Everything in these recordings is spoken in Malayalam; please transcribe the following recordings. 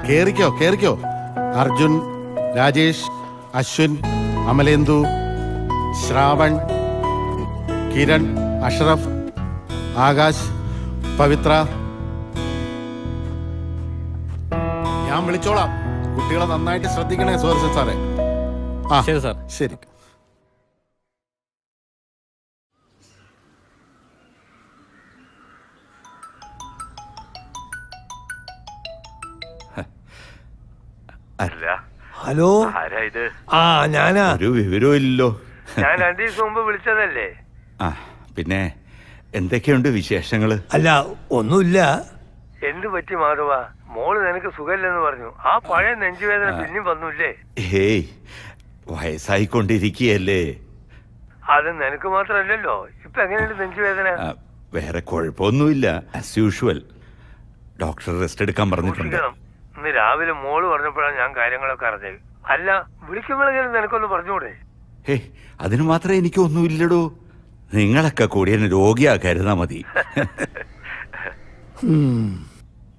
കേറിക്കോ കേറിക്കോ. അർജുൻ, രാജേഷ്, അശ്വിൻ, അമലേന്ദു, ശ്രാവൺ, കിരൺ, അഷ്റഫ്, ആകാശ്, പവിത്ര. ഞാൻ വിളിച്ചോളാം. കുട്ടികളെ നന്നായിട്ട് ശ്രദ്ധിക്കണേ സോർസൻ സാറേ. ശരി സാർ. ശരി. ഹലോ, ഞാനാ. ഒരു വിവരവും ഇല്ലല്ലോ. ഞാൻ 2 ദിവസം മുമ്പ് വിളിച്ചതല്ലേ. പിന്നെ എന്തൊക്കെയുണ്ട് വിശേഷങ്ങള്? അല്ല, ഒന്നുമില്ല. എന്ത് പറ്റി മാധവ? മോള് നിനക്ക് സുഖമില്ലെന്ന് പറഞ്ഞു. ആ പഴയ നെഞ്ചുവേദന പിന്നെയും വന്നില്ലേ? ഹേയ്, വയസ്സായിക്കൊണ്ടിരിക്കുകയല്ലേ. അത് നിനക്ക് മാത്രല്ലല്ലോ. ഇപ്പൊ എങ്ങനെയുണ്ട് നെഞ്ചുവേദന? വേറെ കുഴപ്പമൊന്നുമില്ല. As usual. ഡോക്ടർ റെസ്റ്റ് എടുക്കാൻ പറഞ്ഞിട്ടുണ്ട്. ഇന്ന് രാവിലെ മോള് പറഞ്ഞപ്പോഴാണ് ഞാൻ കാര്യങ്ങളൊക്കെ അറിഞ്ഞത്. അല്ല, വിളിക്കുമ്പോഴെങ്കിലും നിനക്കൊന്ന് പറഞ്ഞൂടെ? ഹേ, അതിന് മാത്രമേ എനിക്കൊന്നുമില്ലടോ. നിങ്ങളൊക്കെ കൂടി എന്നെ രോഗിയാ കരുതാ മതി.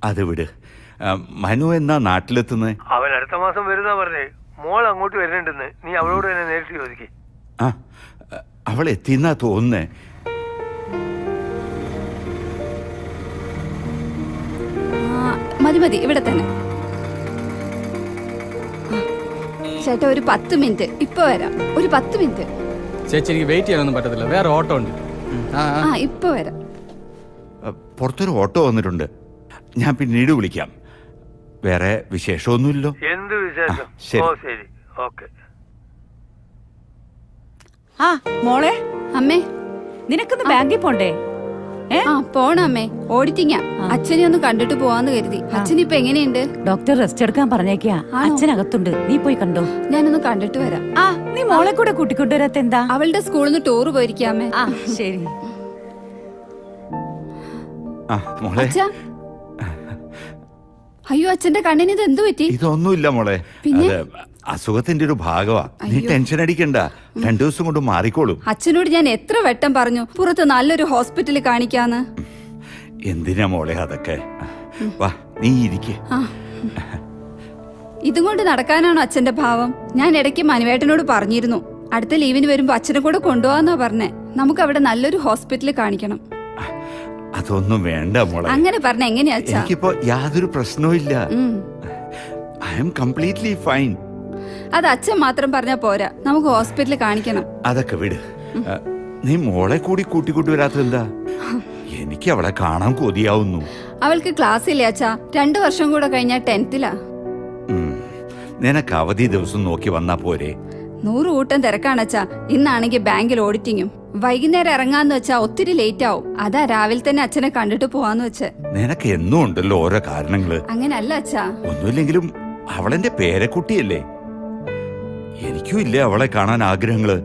അത് വിട്. മനു എന്നാ നാട്ടിലെത്തുന്നേ? അവൻ അടുത്ത മാസം വരുന്നാ പറഞ്ഞേ. മോൾ അങ്ങോട്ട് വരുന്നുണ്ടെന്ന് നീ അവളോട് തന്നെ നേരിട്ട് ചോദിക്കേ. അവൾ എത്തിന്നാ തോന്നുന്നേ. മതി മതി, ഇവിടെ തന്നെ. ചേട്ടാ, ഒരു 10 മിനിറ്റ്. ഇപ്പൊ വരാം. ഒരു 10 മിനിറ്റ്. ചേച്ചി, എനിക്ക് വെയിറ്റ് ചെയ്യാനൊന്നും പറ്റത്തില്ല. വേറെ ഓട്ടോ ഉണ്ട്. ഇപ്പൊ വരാം. പുറത്തൊരു ഓട്ടോ വന്നിട്ടുണ്ട്. ഞാൻ പിന്നീട് വിളിക്കാം. വേറെ വിശേഷമൊന്നുമില്ലോ. എന്ത് വിശേഷം? ശരി, ഓക്കെ. മോളെ, അമ്മേ, നിനക്കൊന്ന് ബാങ്കിൽ പോണ്ടേ? പോണമ്മേ. ഓഡിറ്റിങ്ങാ. അച്ഛനെ ഒന്ന് കണ്ടിട്ട് പോവാന്ന് കരുതി. അച്ഛൻ ഇപ്പൊ എങ്ങനെയുണ്ട്? ഡോക്ടർ റെസ്റ്റ് എടുക്കാൻ പറഞ്ഞേക്കാ. അച്ഛനകത്തുണ്ട്, നീ പോയി കണ്ടോ. ഞാനൊന്ന് കണ്ടിട്ട് വരാം. നീ മോളെ കൂടെ കൂട്ടിക്കൊണ്ടുവരാത്ത എന്താ? അവളുടെ സ്കൂളിൽ നിന്ന് ടൂർ പോയിരിക്കാമേ. ശരി. അയ്യോ, അച്ഛന്റെ കണ്ണിന് ഇത് എന്തു പറ്റി? ഇതൊന്നുമില്ല മോളെ. അസുഖത്തിന്റെ ഒരു ഭാഗമാ. നീ ടെൻഷൻ അടിക്കണ്ട. 2 ദിവസം കൊണ്ട് മാറിക്കോളും. അച്ഛനോട് ഞാൻ എത്ര വട്ടം പറഞ്ഞു പുറത്ത് നല്ലൊരു ഹോസ്പിറ്റലിൽ കാണിക്കാന്ന്. എന്തിനാ മോളെ അതൊക്കെ? വാ, നീ ഇരിക്ക്. ഇതും കൊണ്ട് നടക്കാനാണോ അച്ഛന്റെ ഭാവം? ഞാൻ ഇടയ്ക്ക് മനുവേട്ടനോട് പറഞ്ഞിരുന്നു, അടുത്ത ലീവിന് വരുമ്പോ അച്ഛനെ കൂടെ കൊണ്ടുപോവാന്നാ പറഞ്ഞേ. നമുക്ക് അവിടെ നല്ലൊരു ഹോസ്പിറ്റലിൽ കാണിക്കണം. അതൊന്നും വേണ്ട മോളെ. അങ്ങനെ പറഞ്ഞ എങ്ങനെയാ? എനിക്കിപ്പോ യാതൊരു പ്രശ്നവും ഇല്ല. I am completely fine. അത് അച്ഛൻ മാത്രം പറഞ്ഞാ പോരാ, നമുക്ക് ഹോസ്പിറ്റലിൽ കാണിക്കണം. അതൊക്കെ വിട്. നീ മോളെ കൂടി കൂട്ടിക്കൊണ്ടുവരാത്ത എന്താ? എനിക്ക് അവളെ കാണാൻ കൊതിയാവുന്നു. അവൾക്ക് ക്ലാസ് ഇല്ലേ അച്ഛാ? 2 വർഷം കൂടെ കഴിഞ്ഞാ 10th-ലാ. നിനക്ക് അവധി ദിവസം നോക്കി വന്നാ പോരെ? 100 കൂട്ടം തിരക്കാണച്ചാ. ഇന്നാണെങ്കിൽ ബാങ്കിൽ ഓഡിറ്റിങ്ങും. വൈകുന്നേരം ഇറങ്ങാന്ന് വെച്ചാ ഒത്തിരി ലേറ്റ് ആവും. അതാ രാവിലെ തന്നെ അച്ഛനെ കണ്ടിട്ട് പോവാന്ന് വെച്ച്. നിനക്ക് എന്നും ഉണ്ടല്ലോ ഓരോ കാരണങ്ങള്. അങ്ങനല്ല അച്ഛാ. ഒന്നുമില്ലെങ്കിലും അവളെന്റെ പേരക്കുട്ടിയല്ലേ. എനിക്കും ഇല്ലേ അവളെ കാണാൻ ആഗ്രഹങ്ങള്.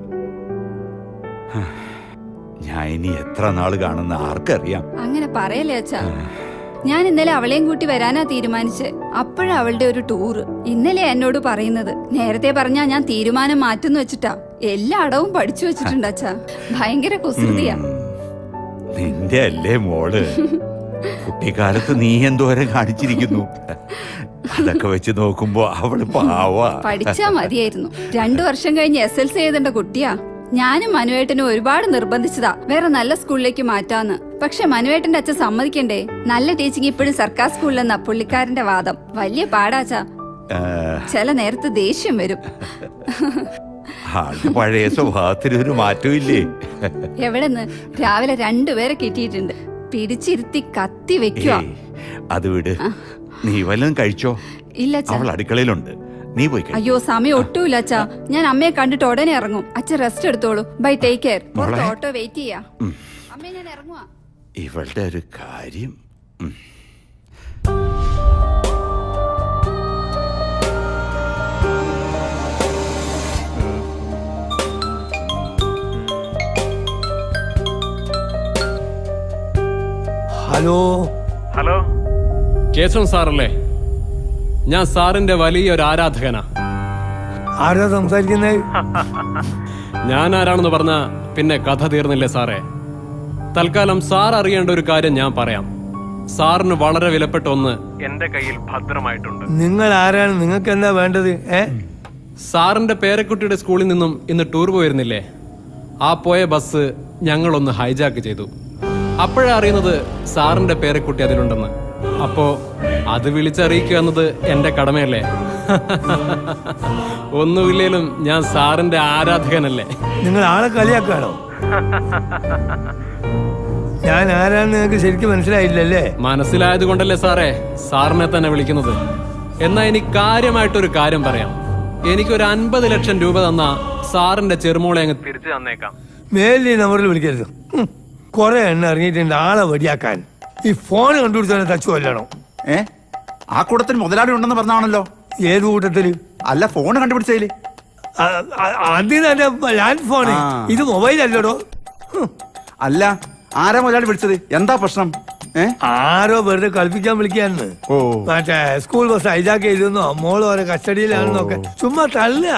ഞാൻ ഇനി എത്ര നാള് കാണുന്ന ആർക്കറിയാം. അങ്ങനെ പറയല്ലേ അച്ഛാ. ഞാൻ ഇന്നലെ അവളെയും കൂട്ടി വരാനാ തീരുമാനിച്ച്. അപ്പോഴാ അവളുടെ ഒരു ടൂറ്. ഇന്നലെ എന്നോട് പറയുന്നത്. നേരത്തെ പറഞ്ഞാ ഞാൻ തീരുമാനം മാറ്റുന്നു വെച്ചിട്ടാ. എല്ലാ അടവും പഠിച്ചു വെച്ചിട്ടുണ്ട് അച്ഛാ. ഭയങ്കര കുസൃതിയാ. നിന്റെ അല്ലേ മോള്? കുട്ടിക്കാലത്ത് നീ എന്തോരം കാണിച്ചിരിക്കുന്നു. അതൊക്കെ വെച്ച് നോക്കുമ്പോ അവള് പാവാ. പഠിച്ചാ മതിയായിരുന്നു. 2 വർഷം കഴിഞ്ഞ് SLC എഴുതേണ്ട കുട്ടിയാ. ഞാനും മനുവേട്ടനും ഒരുപാട് നിർബന്ധിച്ചതാ വേറെ നല്ല സ്കൂളിലേക്ക് മാറ്റാന്ന്. പക്ഷെ മനുവേട്ടന്റെ അച്ഛൻ സമ്മതിക്കണ്ടേ. നല്ല ടീച്ചിങ് ഇപ്പോഴും സർക്കാർ സ്കൂളിലെന്നാ പുള്ളിക്കാരന്റെ വാദം. വലിയ പാടാച്ചാ. ചില നേരത്ത് ദേഷ്യം വരും. പഴയ സ്വഭാവത്തിനൊരു മാറ്റവും ഇല്ലേ? എവിടെന്ന് രാവിലെ 2 പേരെ കിട്ടിയിട്ടുണ്ട്. പിടിച്ചിരുത്തി കത്തി വെക്കുക. അത് വിട്. നീ വല്ലതും കഴിച്ചോ? ഇല്ല, അവൾ അടുക്കളയിലുണ്ട്. നീ പോയി. അയ്യോ, സമയം ഒട്ടുമില്ല അച്ഛാ. ഞാൻ അമ്മയെ കണ്ടിട്ട് ഉടനെ ഇറങ്ങും. അച്ഛൻ റെസ്റ്റ് എടുത്തോളൂ. Bye, take care. Auto wait ചെയ്യാ. അമ്മേ, ഞാൻ ഇറങ്ങുവാ. ഇവളുടെ ഒരു കാര്യം. ഹലോ ഹലോ കേശവൻ സാറല്ലേ? ഞാൻ സാറിന്റെ വലിയൊരു ആരാധകനാ. ആരാ സംസാരിക്കുന്നത്? ഞാൻ ആരാണെന്ന് പറഞ്ഞ പിന്നെ കഥ തീർന്നില്ലേ സാറേ? തൽക്കാലം സാർ അറിയേണ്ട ഒരു കാര്യം ഞാൻ പറയാം. സാറിന് വളരെ വിലപ്പെട്ട ഒന്ന് എന്റെ കയ്യിൽ ഭദ്രമായിട്ടുണ്ട്. നിങ്ങൾ ആരാണ്? നിങ്ങൾക്ക് എന്താ വേണ്ടത്? സാറിന്റെ പേരക്കുട്ടിയുടെ സ്കൂളിൽ നിന്നും ഇന്ന് ടൂർ പോയിരുന്നില്ലേ? ആ പോയ ബസ് ഞങ്ങളൊന്ന് ഹൈജാക്ക് ചെയ്തു. അപ്പോഴാ അറിയുന്നത് സാറിന്റെ പേരക്കുട്ടി അതിലുണ്ടെന്ന്. അപ്പോ അത് വിളിച്ചറിയിക്കുക എന്നത് എന്റെ കടമയല്ലേ? ഒന്നുമില്ലേലും ഞാൻ സാറിന്റെ ആരാധകനല്ലേ? നിങ്ങൾ ആളെ കളിയാക്കാണോ? ഞാൻ ആരാന്ന് നിങ്ങൾക്ക് ശരിക്കും മനസ്സിലായില്ലല്ലേ? മനസ്സിലായത് കൊണ്ടല്ലേ സാറേ സാറിനെ തന്നെ വിളിക്കുന്നത്. എന്നാ ഇനി കാര്യമായിട്ടൊരു കാര്യം പറയാം. എനിക്കൊരു 50 ലക്ഷം രൂപ തന്ന സാറിന്റെ ചെറുമോളെ അങ്ങ് തിരിച്ചു തന്നേക്കാം. മേലി നമ്പറിൽ വിളിക്കരുത്. കുറെ എണ്ണ ഇറങ്ങിയിട്ടുണ്ട് ആളെ വടിയാക്കാൻ. ഈ ഫോൺ കണ്ടുപിടിച്ചാൽ തച്ചു കൊല്ലണം. ആ കൂട്ടത്തിൽ മുതലാളി ഉണ്ടെന്ന് പറഞ്ഞാണല്ലോ. ഏത് കൂട്ടത്തില്? അല്ല, ഫോൺ കണ്ടുപിടിച്ചതില്. അതിന് ലാൻഡ് ഫോണ്. ഇത് മൊബൈൽ അല്ലടോ. അല്ല, ആരാ മുതലാളി വിളിച്ചത്? എന്താ പ്രശ്നം? ആരോ വെറുതെ കളിപ്പിക്കാൻ വിളിക്കാന്ന്. മറ്റേ സ്കൂൾ ബസ് ഹൈജാക്ക് ചെയ്തെന്നോ മോള് ഓരോ കസ്റ്റഡിയിലാണെന്നൊക്കെ ചുമ്മാ തള്ളുക.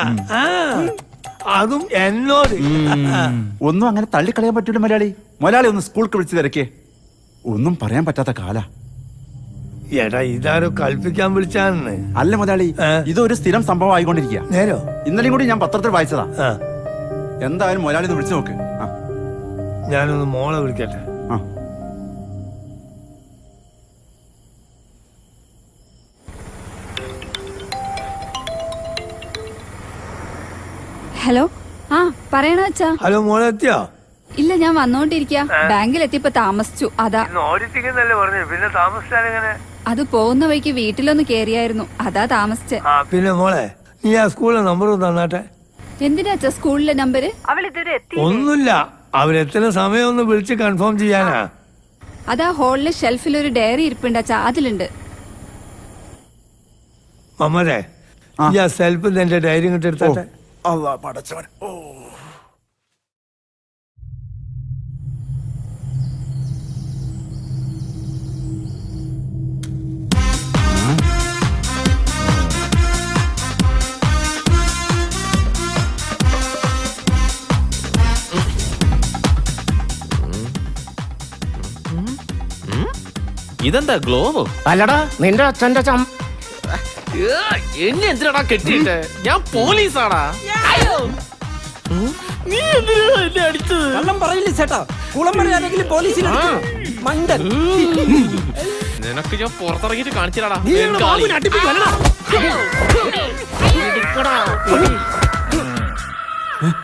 അതും എന്നോട്. ഒന്നും അങ്ങനെ തള്ളിക്കളയാൻ പറ്റൂല മുതലാളി. മുതലാളി ഒന്ന് സ്കൂൾക്ക് വിളിച്ചു തിരക്കേ. ഒന്നും പറയാൻ പറ്റാത്ത കാല. എടാ ഇതാരോ കളിപ്പിക്കാൻ വിളിച്ചാന്ന്. അല്ല മുതലാളി, ഇതൊരു സ്ഥിരം സംഭവം ആയിക്കൊണ്ടിരിക്കുക. നേരോ? ഇന്നലെയും കൂടി ഞാൻ പത്രത്തിൽ വായിച്ചതാ. എന്തായാലും മുതലാളി ഒന്ന് വിളിച്ചു നോക്ക്. ഞാനൊന്ന് മോളെ വിളിക്കട്ടെ. ഹലോ. ആ പറയണ അച്ഛാ. ഹലോ, മോളെ എത്തിയോ? ഇല്ല, ഞാൻ വന്നോണ്ടിരിക്ക. ബാങ്കിൽ എത്തിയപ്പോ താമസിച്ചു. അതാ. ഓടിച്ചിരിക്കുന്നല്ലേ പറഞ്ഞു. പിന്നെ താമസിച്ചാലെങ്ങനെ? അത് പോകുന്ന വഴിക്ക് വീട്ടിലൊന്ന് കേറിയായിരുന്നു. അതാ താമസിച്ചെ. പിന്നെ മോളെ, നീ ആ സ്കൂളിലെ നമ്പർ തന്നാട്ടെ. എന്തിനാ അച്ഛാ സ്കൂളിലെ നമ്പര്? ഒന്നുമില്ല, അവരെത്തുന്ന സമയം ഒന്ന് വിളിച്ച് കൺഫേം ചെയ്യാനാ. അതാ ഹോളിലെ ഷെൽഫിൽ ഒരു ഡയറി ഇരിപ്പുണ്ട് അച്ഛാ, അതിലുണ്ട്. മമ്മതേ, ഈ ആ സെൽഫിൽ എന്റെ ഡയറി ഇങ്ങോട്ട് എടുത്താട്ടെ. പടച്ചവൻ. ഇതെന്താ ഗ്ലോബോ? അല്ലടാ നിന്റെ അച്ഛന്റെ എന്നെ എന്തിനാടാ കെട്ടിയിട്ട്? ഞാൻ പോലീസാടാ. നീ എന്തിനാ എന്നെ അടിച്ചത്? കള്ളം പറയില്ല ചേട്ടാ. കുളം പറയാനെങ്കിലും പോലീസിൽ മണ്ടൻ. നിനക്ക് ഞാൻ പുറത്തിറങ്ങിട്ട് കാണിച്ചിടാടാ. നീ